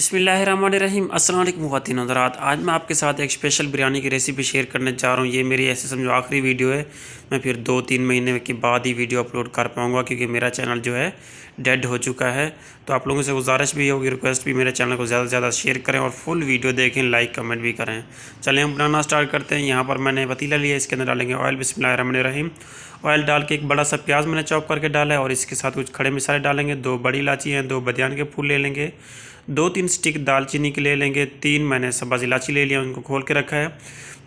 बिस्मिल्लाहिर्रहमानिर्रहीम। अस्सलाम वालेकुम ख़वातीन हज़रात। आज मैं आपके साथ एक स्पेशल बिरयानी की रेसिपी शेयर करने जा रहा हूँ। ये मेरी ऐसे समझो आखिरी वीडियो है। मैं फिर 2-3 महीने के बाद ही वीडियो अपलोड कर पाऊँगा क्योंकि मेरा चैनल जो है डेड हो चुका है। तो आप लोगों से गुजारिश भी होगी, रिक्वेस्ट भी, मेरे चैनल को ज़्यादा से ज़्यादा शेयर करें और फुल वीडियो देखें, लाइक कमेंट भी करें। चलें हम बनाना स्टार्ट करते हैं। यहाँ पर मैंने पतीला लिया, इसके अंदर डालेंगे ऑयल। बिस्मिल्लाहिर्रहमानिर्रहीम। ऑयल डाल के एक बड़ा सा प्याज मैंने चॉप करके डाला है और इसके साथ कुछ खड़े मसाले डालेंगे। 2 बड़ी इलायची हैं, 2 बदियान के फूल ले लेंगे, 2-3 स्टिक दालचीनी के ले लेंगे, 3 मैंने सब्ज़ इलायची ले लिया, उनको खोल के रखा है।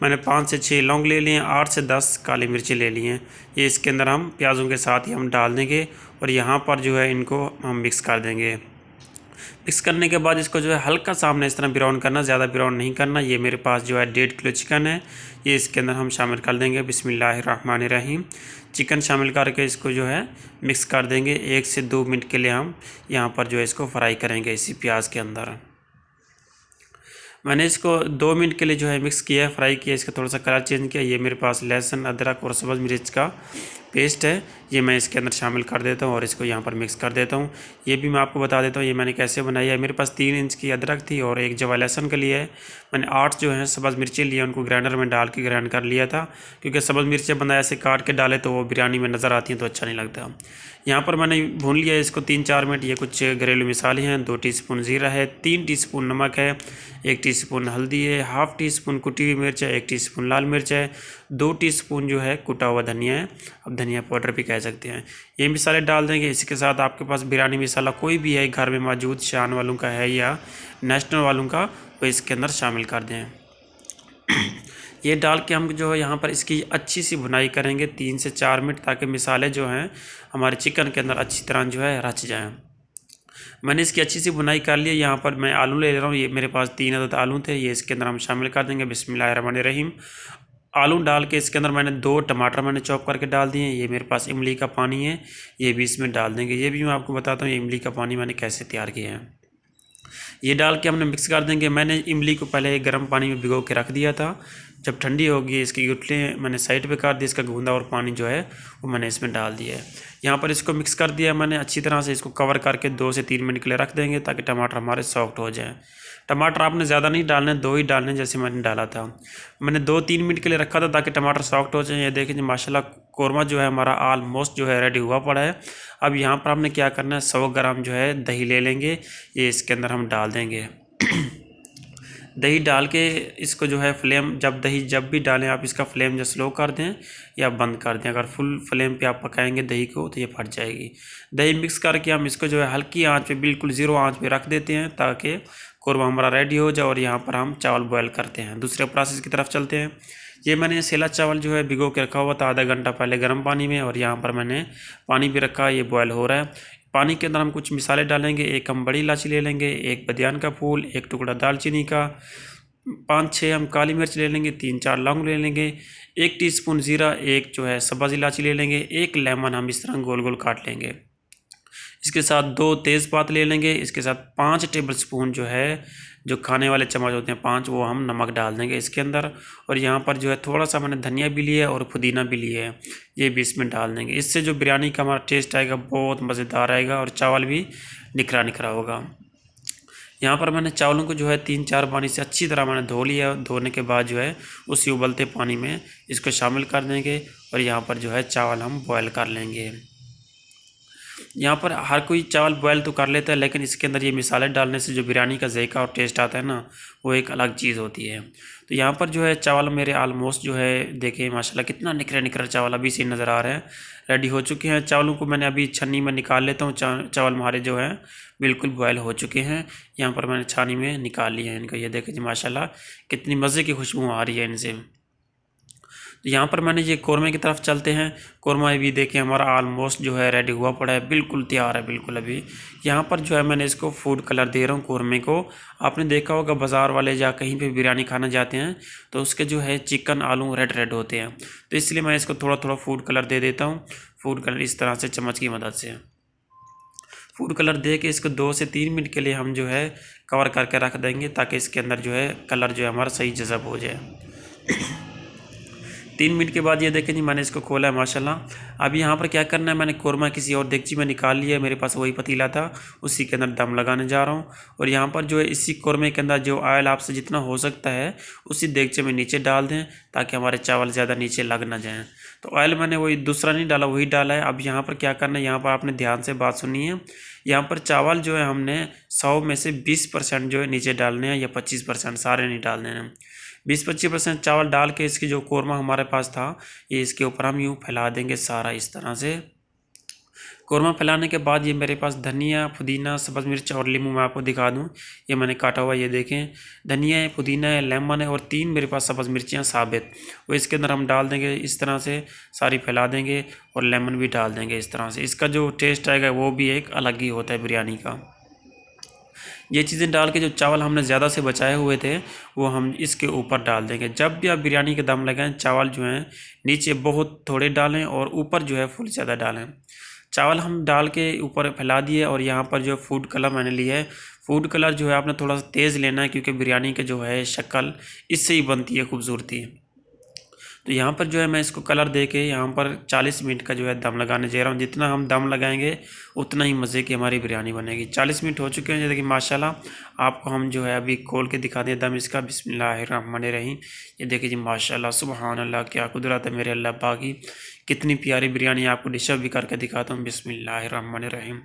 मैंने 5 से 6 लौंग ले लिए हैं, 8 से 10 काली मिर्ची ले ली हैं। ये इसके अंदर हम प्याज़ों के साथ ही हम डाल देंगे और यहाँ पर जो है इनको हम मिक्स कर देंगे। मिक्स करने के बाद इसको जो है हल्का सा हमने इस तरह ब्राउन करना, ज़्यादा ब्राउन नहीं करना। ये मेरे पास जो है 1.5 किलो चिकन है, ये इसके अंदर हम शामिल कर देंगे। बिस्मिल्लाहिर्रहमानिर्रहीम। चिकन शामिल करके इसको जो है मिक्स कर देंगे। 1 से 2 मिनट के लिए हम यहाँ पर जो है इसको फ्राई करेंगे इसी प्याज के अंदर। मैंने इसको 2 मिनट के लिए जो है मिक्स किया, फ्राई किया, इसका थोड़ा सा कलर चेंज किया। ये मेरे पास लहसुन, अदरक और सब्ज़ मिर्च का पेस्ट है, ये मैं इसके अंदर शामिल कर देता हूँ और इसको यहाँ पर मिक्स कर देता हूँ। ये भी मैं आपको बता देता हूँ ये मैंने कैसे बनाई है। मेरे पास 3 इंच की अदरक थी और 1 जवा लहसुन का लिया है। मैंने 8 जो है सब्ज़ मिर्चें लिए, उनको ग्राइंडर में डाल के ग्राइंड कर लिया था क्योंकि सब्ज़ मिर्चें बंदा ऐसे काट के डाले तो वो बिरयानी में नज़र आती हैं तो अच्छा नहीं लगता। यहाँ पर मैंने भून लिया इसको 3-4 मिनट। ये कुछ घरेलू मसाले हैं, 2 टीस्पून ज़ीरा है, 3 टीस्पून नमक है, 1 टीस्पून हल्दी है, हाफ़ टीस्पून कुटी हुई मिर्च है, 1 टीस्पून लाल मिर्च है, 2 टीस्पून जो है कुटा हुआ धनिया है, अब धनिया पाउडर भी कह सकते हैं। ये मसाले डाल देंगे। इसके साथ आपके पास बिरयानी मसाला कोई भी है घर में मौजूद, शान वालों का है या नेशनल वालों का, वो इसके अंदर शामिल कर दें। ये डाल के हम जो है यहाँ पर इसकी अच्छी सी भुनाई करेंगे 3 से 4 मिनट, ताकि मसाले जो हैं हमारे चिकन के अंदर अच्छी तरह जो है रच जाएँ। मैंने इसकी अच्छी सी भुनाई कर ली है। यहाँ पर मैं आलू ले रहा हूँ, ये मेरे पास 3 अदद आलू थे, ये इसके अंदर हम शामिल कर देंगे। बिस्मिल्लाहिर्रहमानिर्रहीम। आलू डाल के इसके अंदर मैंने 2 टमाटर मैंने चॉप करके डाल दिए हैं। ये मेरे पास इमली का पानी है, ये भी इसमें डाल देंगे। ये भी मैं आपको बताता हूँ ये इमली का पानी मैंने कैसे तैयार किया है। ये डाल के हमने मिक्स कर देंगे। मैंने इमली को पहले गर्म पानी में भिगो के रख दिया था, जब ठंडी होगी इसकी गुठलें मैंने साइड पे कर दी, इसका गूंदा और पानी जो है वो मैंने इसमें डाल दिया है। यहाँ पर इसको मिक्स कर दिया मैंने अच्छी तरह से। इसको कवर करके 2 से 3 मिनट के लिए रख देंगे ताकि टमाटर हमारे सॉफ्ट हो जाएँ। टमाटर आपने ज़्यादा नहीं डालने, 2 ही डालने जैसे मैंने डाला था। मैंने 2-3 मिनट के लिए रखा था ताकि टमाटर सॉफ्ट हो जाए। ये देखें माशाल्लाह कोरमा जो है हमारा ऑलमोस्ट जो है रेडी हुआ पड़ा है। अब यहाँ पर हमने क्या करना है, 100 ग्राम जो है दही ले लेंगे, ये इसके अंदर हम डाल देंगे। दही डाल के इसको जो है फ्लेम, जब भी डालें आप इसका फ्लेम जो स्लो कर दें या बंद कर दें। अगर फुल फ्लेम पे आप पकाएंगे दही को तो ये फट जाएगी। दही मिक्स करके हम इसको जो है हल्की आंच पे, बिल्कुल ज़ीरो आंच पे रख देते हैं ताकि कोरमा हमारा रेडी हो जाए। और यहाँ पर हम चावल बॉयल करते हैं। दूसरे प्रोसेस की तरफ चलते हैं। ये मैंने सेला चावल जो है भिगो के रखा हुआ था आधा घंटा पहले गर्म पानी में, और यहाँ पर मैंने पानी भी रखा, ये बॉयल हो रहा है। पानी के अंदर हम कुछ मिसाले डालेंगे। 1 हम बड़ी इलायची ले लेंगे, 1 बदियान का फूल, 1 टुकड़ा दालचीनी का, 5-6 हम काली मिर्च ले लेंगे, 3-4 लौंग ले लेंगे, 1 टीस्पून ज़ीरा, 1 जो है सब्ज़ इलायची ले लेंगे, 1 लेमन हम इस तरह गोल गोल काट लेंगे। इसके साथ 2 तेज़पात ले लेंगे। इसके साथ 5 टेबल स्पून जो है, जो खाने वाले चम्मच होते हैं 5, वो हम नमक डाल देंगे इसके अंदर। और यहाँ पर जो है थोड़ा सा मैंने धनिया भी लिया है और पुदीना भी लिया है, ये भी इसमें डाल देंगे। इससे जो बिरयानी का हमारा टेस्ट आएगा बहुत मज़ेदार आएगा और चावल भी निखरा निखरा होगा। यहाँ पर मैंने चावलों को जो है 3-4 पानी से अच्छी तरह मैंने धो लिया। धोने के बाद जो है उसी उबलते पानी में इसको शामिल कर देंगे और यहाँ पर जो है चावल हम बॉयल कर लेंगे। यहाँ पर हर कोई चावल बॉयल तो कर लेता है, लेकिन इसके अंदर ये मिसाले डालने से जो बिरयानी का जायका और टेस्ट आता है ना, वो एक अलग चीज़ होती है। तो यहाँ पर जो है चावल मेरे ऑलमोस्ट जो है देखें माशाल्लाह कितना निखरा निखरा चावल अभी से नज़र आ रहे हैं, रेडी हो चुके हैं। चावलों को मैंने अभी छन्नी में निकाल लेता हूँ। चावल हमारे जो है बिल्कुल बॉयल हो चुके हैं। यहाँ पर मैंने छानी में निकाल लिया है इनको। ये देखें जी माशाल्लाह कितनी मज़े की खुशबू आ रही है इनसे। तो यहाँ पर मैंने ये कौरमे की तरफ चलते हैं। कौरमा भी देखें हमारा ऑलमोस्ट जो है रेडी हुआ पड़ा है, बिल्कुल तैयार है बिल्कुल। अभी यहाँ पर जो है मैंने इसको फूड कलर दे रहा हूँ कौरमे को। आपने देखा होगा बाज़ार वाले या कहीं पे बिरयानी खाना जाते हैं तो उसके जो है चिकन आलू रेड रेड होते हैं, तो इसलिए मैं इसको थोड़ा थोड़ा फूड कलर दे देता हूँ। फूड कलर इस तरह से चम्मच की मदद से फूड कलर दे के इसको 2 से 3 मिनट के लिए हम जो है कवर करके रख देंगे ताकि इसके अंदर जो है कलर जो है हमारा सही जज़ब हो जाए। 3 मिनट के बाद ये देखें जी मैंने इसको खोला है माशाल्लाह। अब यहाँ पर क्या करना है, मैंने कौरमा किसी और देगची में निकाल लिया है, मेरे पास वही पतीला था, उसी के अंदर दम लगाने जा रहा हूँ। और यहाँ पर जो है इसी कौरमे के अंदर जो ऑयल आपसे जितना हो सकता है उसी देगचे में नीचे डाल दें, ताकि हमारे चावल ज़्यादा नीचे लग ना जाएँ। तो ऑयल मैंने वही दूसरा नहीं डाला, वही डाला है। अब यहाँ पर क्या करना है, यहाँ पर आपने ध्यान से बात सुनी है। यहाँ पर चावल जो है हमने 100 में से 20% जो है नीचे डालने हैं, या 25%, सारे नहीं डालने हैं। 20-25% चावल डाल के इसकी जो कौरमा हमारे पास था ये इसके ऊपर हम यूँ फैला देंगे सारा इस तरह से। कौरमा फैलाने के बाद ये मेरे पास धनिया, पुदीना, सब्ज़ मिर्च और नींबू मैं आपको दिखा दूँ, ये मैंने काटा हुआ, ये देखें धनिया है, पुदीना है, लेमन है, और 3 मेरे पास सब्ज़ मिर्चियाँ साबित, वो इसके अंदर हम डाल देंगे इस तरह से, सारी फैला देंगे, और लेमन भी डाल देंगे इस तरह से। इसका जो टेस्ट आएगा वो भी एक अलग ही होता है बिरयानी का। ये चीज़ें डाल के जो चावल हमने ज़्यादा से बचाए हुए थे वो हम इसके ऊपर डाल देंगे। जब भी आप बिरयानी के दम लगाएं, चावल जो हैं नीचे बहुत थोड़े डालें और ऊपर जो है फुल ज़्यादा डालें। चावल हम डाल के ऊपर फैला दिए, और यहाँ पर जो फूड कलर मैंने लिया है, फूड कलर जो है आपने थोड़ा सा तेज़ लेना है, क्योंकि बिरयानी के जो है शक्ल इससे ही बनती है खूबसूरती। तो यहाँ पर जो है मैं इसको कलर दे के यहाँ पर 40 मिनट का जो है दम लगाने जा रहा हूँ। जितना हम दम लगाएंगे उतना ही मज़े की हमारी बिरयानी बनेगी। 40 मिनट हो चुके हैं, जैसे कि माशाल्लाह आपको हम जो है अभी खोल के दिखा दें दम इसका। बिस्मिल्लाहिर्रहमानिर्रहीम। ये देखिए जी माशाल्लाह, सुबहान अल्लाह, क्या कुदरत है मेरे अल्लाह पाक की। कितनी प्यारी बिरयानी आपको डिशअप भी करके दिखाता हूँ। बिस्मिल्लाहिर्रहमानिर्रहीम।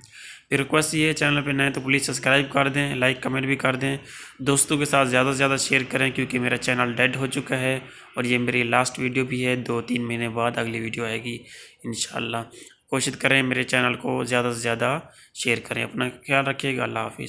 फिर रिक्वेस्ट ये है, चैनल पे नए तो प्लीज़ सब्सक्राइब कर दें, लाइक कमेंट भी कर दें, दोस्तों के साथ ज़्यादा से ज़्यादा शेयर करें, क्योंकि मेरा चैनल डेड हो चुका है और ये मेरी लास्ट वीडियो भी है। 2-3 महीने बाद अगली वीडियो आएगी इंशाल्लाह। कोशिश करें मेरे चैनल को ज़्यादा से ज़्यादा शेयर करें। अपना ख्याल रखिएगा। अल्लाह हाफिज़।